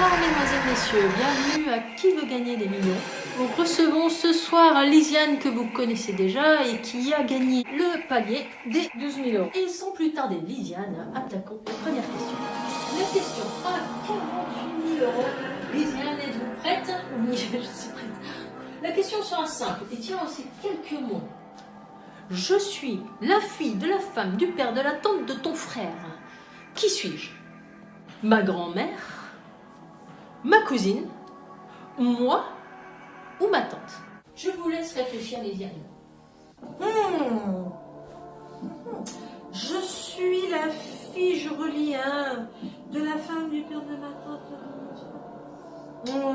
Bonsoir mesdemoiselles, messieurs, bienvenue à Qui veut gagner des millions. Nous recevons ce soir Lisiane que vous connaissez déjà et qui a gagné le palier des 12 000 euros. Et sans plus tarder, Lisiane, attaquons la première question. La question à 48 000 euros. Lisiane, êtes-vous prête? Oui, je suis prête. La question sera simple et tient aussi quelques mots. Je suis la fille de la femme, du père, de la tante de ton frère. Qui suis-je? Ma grand-mère, ma cousine, moi ou ma tante? Je vous laisse réfléchir, Lisiane. Je suis la fille, je relis, de la femme du père de ma tante.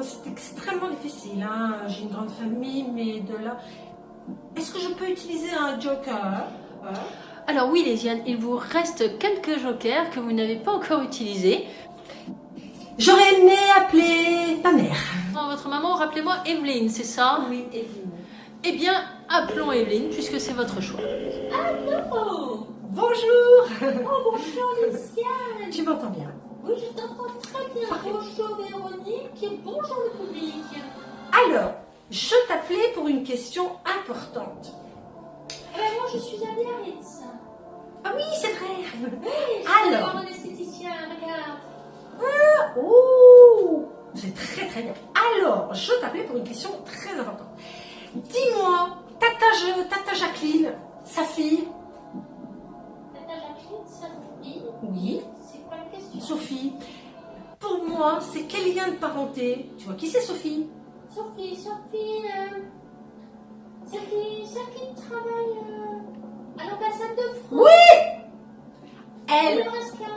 C'est extrêmement difficile, j'ai une grande famille, mais de là... Est-ce que je peux utiliser un joker? Alors oui, Lisiane, il vous reste quelques jokers que vous n'avez pas encore utilisés. J'aurais aimé appeler ma mère. Votre maman, rappelez-moi Evelyne, c'est ça? Oui, Evelyne. Eh bien, appelons Evelyne puisque c'est votre choix. Allô? Bonjour. Oh, bonjour Lisiane. Tu m'entends bien? Oui, je t'entends très bien. Bonjour Véronique et bonjour le public. Alors, je t'appelais pour une question importante. Moi, je suis à Biarritz. Ah oui, c'est vrai. Oui, je suis Alors. un esthéticien, regarde. Oh, c'est très très bien. Alors, je t'appelais pour une question très importante. Dis-moi, Tata Jacqueline, sa fille? Tata Jacqueline, sa fille. Oui. C'est quoi la question? Sophie. Pour moi, c'est quel lien de parenté? Tu vois qui c'est, Sophie? Sophie, celle qui travaille à l'ambassade de France. Oui. Elle. Nebraska.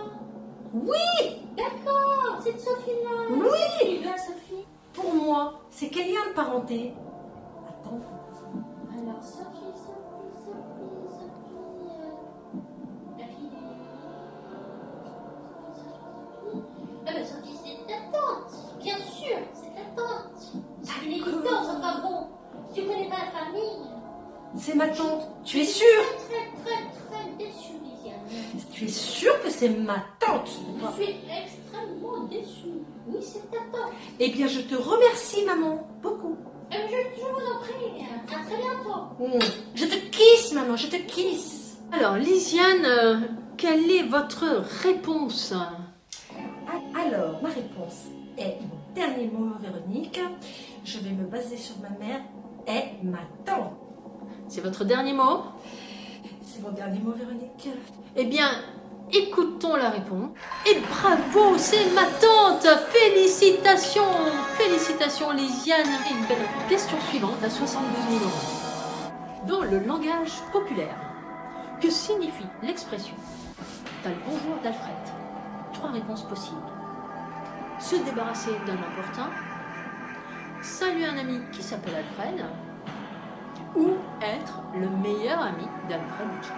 Oui. D'accord, cette Sophie-là. Oui. C'est là, Sophie. Pour moi, c'est quel lien de parenté? Attends. Alors, Sophie, la fille. Ah ben Sophie, c'est ta tante. Bien sûr, c'est ta tante. C'est une évidence, enfin bon. Tu connais pas la famille. C'est ma tante. Tu es Je suis sûre? très déçue, Lisiane. Tu es sûre que c'est ma tante? Je suis extrêmement déçue. Oui, c'est ta tante. Eh bien, je te remercie, maman. Beaucoup. Je vous en prie. À très bientôt. Je te kiss, maman. Je te kiss. Alors, Lisiane, quelle est votre réponse? Alors, ma réponse est mon dernier mot, Véronique. Je vais me baser sur ma mère et ma tante. C'est votre dernier mot? C'est mon dernier mot, Véronique. Eh bien, écoutons la réponse. Et bravo, c'est ma tante! Félicitations! Félicitations, Lisiane! Et une belle réponse. Question suivante à 72 000 euros. Dans le langage populaire, que signifie l'expression « T'as le bonjour d'Alfred » 3 réponses possibles. Se débarrasser d'un importun, saluer un ami qui s'appelle Alfred, ou être le meilleur ami d'Alfred Hitchcock.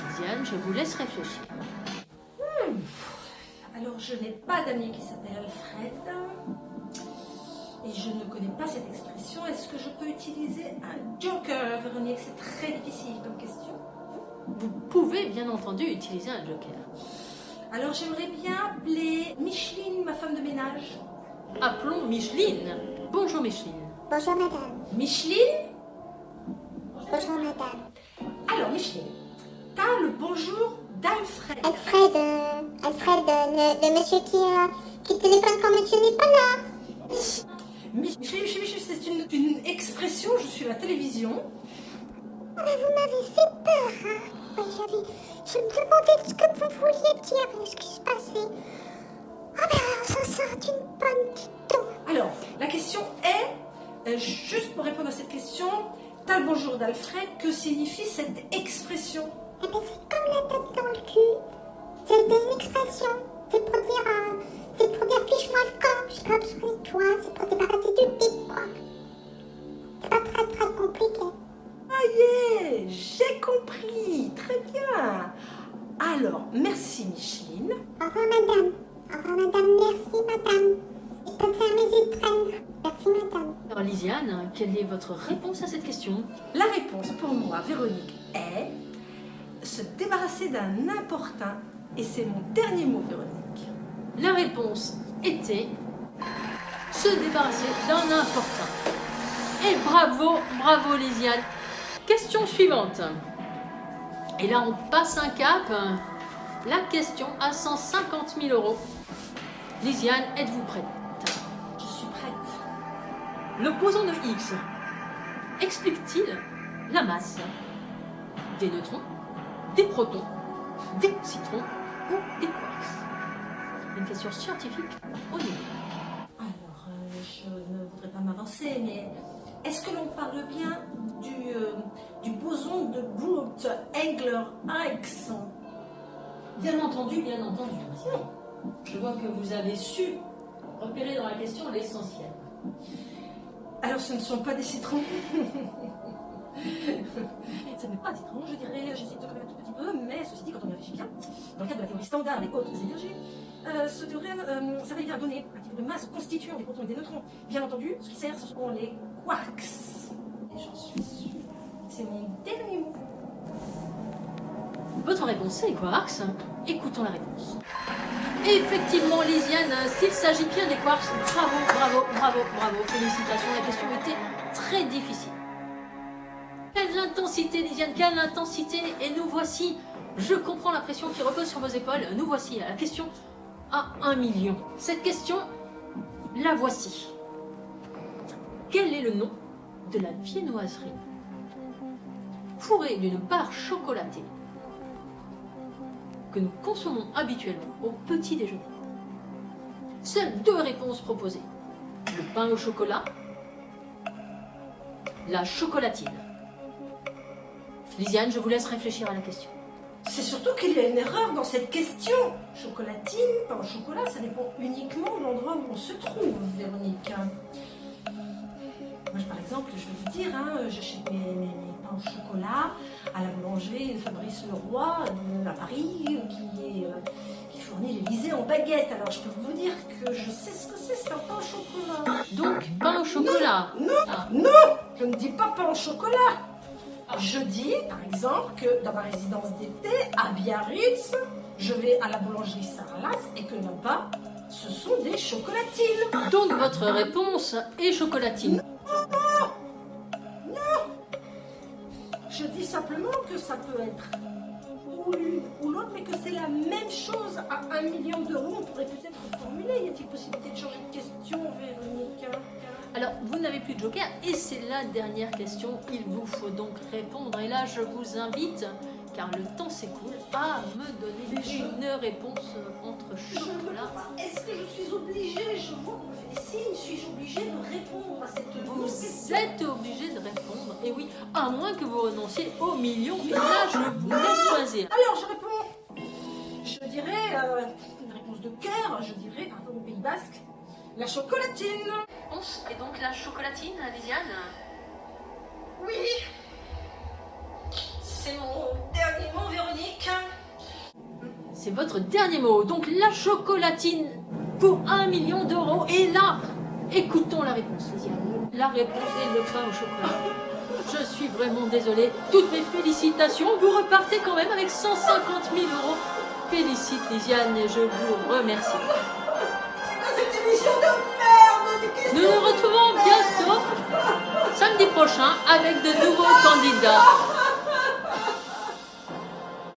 Lisiane, je vous laisse réfléchir. Alors, je n'ai pas d'ami qui s'appelle Alfred. Et je ne connais pas cette expression. Est-ce que je peux utiliser un joker, Véronique? C'est très difficile comme question. Vous pouvez bien entendu utiliser un joker. Alors, j'aimerais bien appeler Micheline, ma femme de ménage. Appelons Micheline. Bonjour Micheline. Bonjour madame. Micheline? Bonjour madame. Alors, Micheline, t'as le bonjour d'Alfred. Alfred, le monsieur qui téléphone quand monsieur n'est pas là. Micheline, c'est une expression, je suis à la télévision. Ah, mais vous m'avez fait peur, Oui, je me demandais ce que vous vouliez dire, ce qui se passait. Ah ben, on s'en sort d'une bonne, dites donc. Alors, la question est, juste pour répondre à cette question, t'as le bonjour d'Alfred, que signifie cette expression? Eh ben, c'est comme la tête dans le cul. C'est une expression. C'est pour dire fiche-moi le camp, je sais pas besoin de toi, c'est pour débarrasser du pic, quoi. C'est pas très compliqué. Ah yeah, j'ai compris, très bien. Alors, merci Micheline. Au revoir madame. Au revoir madame, merci madame. Et bonne faire mes étrennes. Merci madame. Alors Lisiane, quelle est votre réponse à cette question? La réponse pour moi, Véronique, est se débarrasser d'un importun. Et c'est mon dernier mot, Véronique. La réponse était se débarrasser d'un importun. Et bravo, bravo Lisiane. Question suivante. Et là, on passe un cap. La question à 150 000 €. Lisiane, êtes-vous prête? Je suis prête. Le boson de Higgs explique-t-il la masse des neutrons, des protons, des positrons ou des quarks? Une question scientifique au niveau. Alors, je ne voudrais pas m'avancer, mais est-ce que l'on parle bien du boson de Boole-Engler-Higgs? Bien entendu, bien entendu. Je vois que vous avez su repérer dans la question l'essentiel. Alors, ce ne sont pas des citrons. Ce n'est pas des citrons, je dirais. J'essaie de connaître un tout petit peu, mais ceci dit, quand on y réfléchit bien, dans le cadre de la théorie standard des hautes énergies, ce théorème s'avère bien donner un type de masse constituant des protons et des neutrons. Bien entendu, ce qui sert, ce sont les quarks. Et j'en suis sûre. C'est mon dernier mot. Votre réponse, c'est les quarks. Écoutons la réponse. Effectivement, Lisiane, s'il s'agit bien des quarks, bravo, bravo, bravo, bravo, félicitations. La question était très difficile. Quelle intensité, Lisiane, quelle intensité. Et nous voici, je comprends la pression qui repose sur vos épaules, nous voici à la question à 1 million. Cette question, la voici. Quel est le nom de la viennoiserie fourrée d'une barre chocolatée que nous consommons habituellement au petit déjeuner? Seules 2 réponses proposées. Le pain au chocolat, la chocolatine. Lisiane, je vous laisse réfléchir à la question. C'est surtout qu'il y a une erreur dans cette question. Chocolatine, pain au chocolat, ça dépend uniquement de l'endroit où on se trouve, Véronique. Moi, par exemple, je vais vous dire, j'achète mes pains au chocolat à la boulangerie Fabrice Leroy à Paris, qui fournit l'Élysée en baguette. Alors, je peux vous dire que je sais ce que c'est un pain au chocolat. Donc, pain au chocolat. Non, je ne dis pas pain au chocolat. Je dis, par exemple, que dans ma résidence d'été, à Biarritz, je vais à la boulangerie Sarlas et que là-bas, ce sont des chocolatines. Donc, votre réponse est chocolatine. Je dis simplement que ça peut être ou l'une ou l'autre, mais que c'est la même chose à 1 million d'euros. On pourrait peut-être reformuler. Y a-t-il possibilité de changer de question, Véronique? Alors, vous n'avez plus de joker et c'est la dernière question. Il vous faut donc répondre. Et là, je vous invite, car le temps s'écoule, à me donner une réponse entre chocolat. Est-ce que je suis obligée? Je vois qu'on me fait des signes. Suis-je obligée de répondre à cette question? Vous êtes obligé de répondre. Et oui, à moins que vous renonciez au million. Et là, je vous laisse choisir. Alors, je réponds. Je dirais, une réponse de cœur, je dirais, pardon, au Pays Basque, la chocolatine. Et donc la chocolatine, Lisiane? Oui. C'est mon dernier mot, Véronique. C'est votre dernier mot. Donc la chocolatine pour 1 million d'euros. Et là, écoutons la réponse, Lisiane. La réponse est le pain au chocolat. Je suis vraiment désolée. Toutes mes félicitations. Vous repartez quand même avec 150 000 euros. Félicite Lisiane et je vous remercie. C'est quoi cette émission de merde? Nous nous retrouvons bientôt samedi prochain avec de nouveaux candidats.